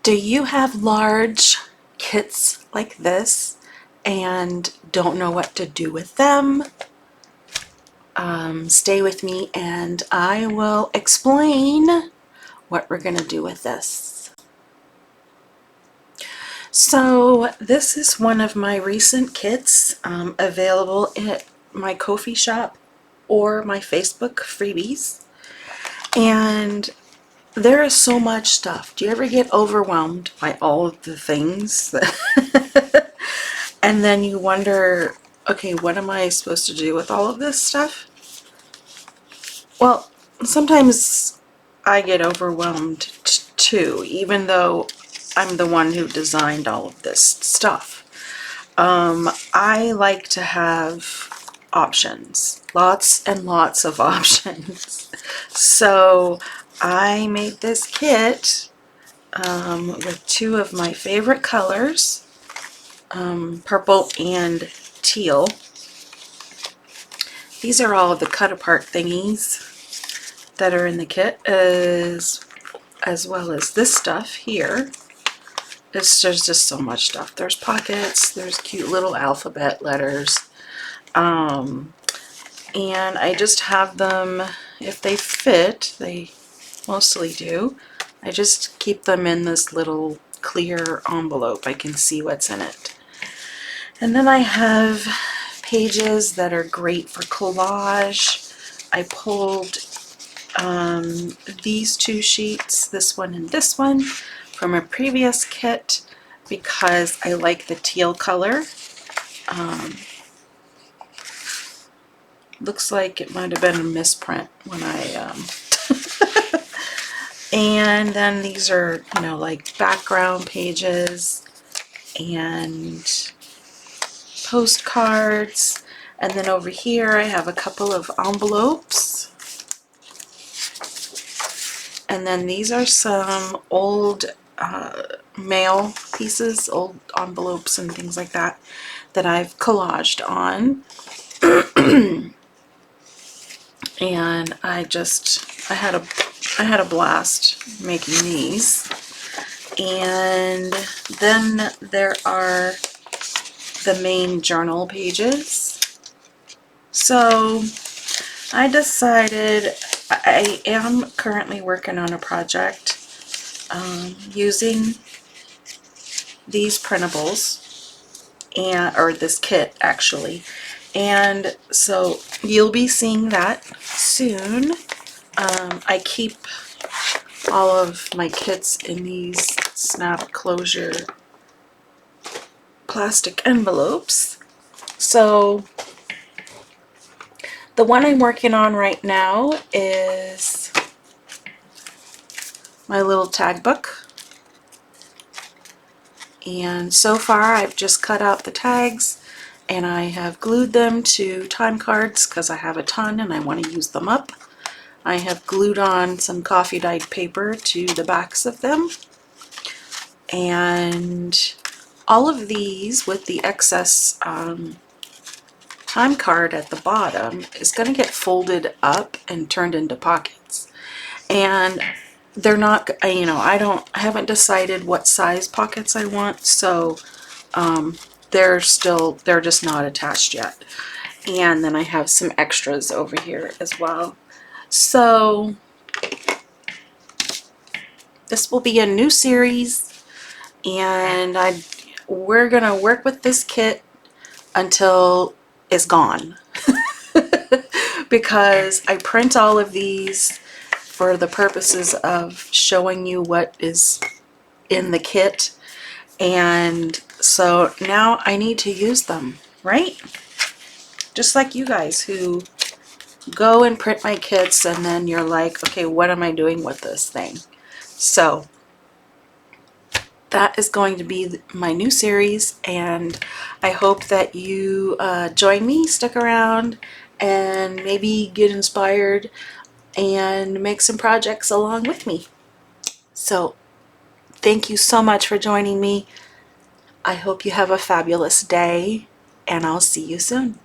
Do you have large kits like this and don't know what to do with them? Stay with me and I will explain what we're going to do with this. So this is one of my recent kits available at my Ko-fi shop or my Facebook freebies. And there is so much stuff. Do you ever get overwhelmed by all of the things? And then you wonder, okay, what am I supposed to do with all of this stuff? Well, sometimes I get overwhelmed too, even though I'm the one who designed all of this stuff. I like to have options, lots and lots of options. So I made this kit with two of my favorite colors, purple and teal. These are all of the cut apart thingies that are in the kit, as well as this stuff here. There's just so much stuff. There's pockets, there's cute little alphabet letters, and I just have them, if they fit, they mostly do, I just keep them in this little clear envelope. I can see what's in it. And then I have pages that are great for collage. I pulled these two sheets, this one and this one, from a previous kit because I like the teal color. Looks like it might have been a misprint when I and then these are, you know, like background pages and postcards. And then over here I have a couple of envelopes. And then these are some old mail pieces, old envelopes and things like that, that I've collaged on. And I had a blast making these. And then there are the main journal pages. So I decided, I am currently working on a project using these printables, or this kit actually, and so you'll be seeing that soon. I keep all of my kits in these snap closure plastic envelopes. So the one I'm working on right now is my little tag book. And so far I've just cut out the tags and I have glued them to time cards because I have a ton and I want to use them up. I have glued on some coffee dyed paper to the backs of them. And all of these with the excess time card at the bottom is going to get folded up and turned into pockets. And they're not, you know, I haven't decided what size pockets I want, so they're just not attached yet. And then I have some extras over here as well. So this will be a new series, and we're gonna work with this kit until it's gone. Because I print all of these for the purposes of showing you what is in the kit, and so now I need to use them, right? Just like you guys who go and print my kits and then you're like, okay, what am I doing with this thing? So that is going to be my new series, and I hope that you join me, stick around, and maybe get inspired and make some projects along with me. So thank you so much for joining me. I hope you have a fabulous day, and I'll see you soon.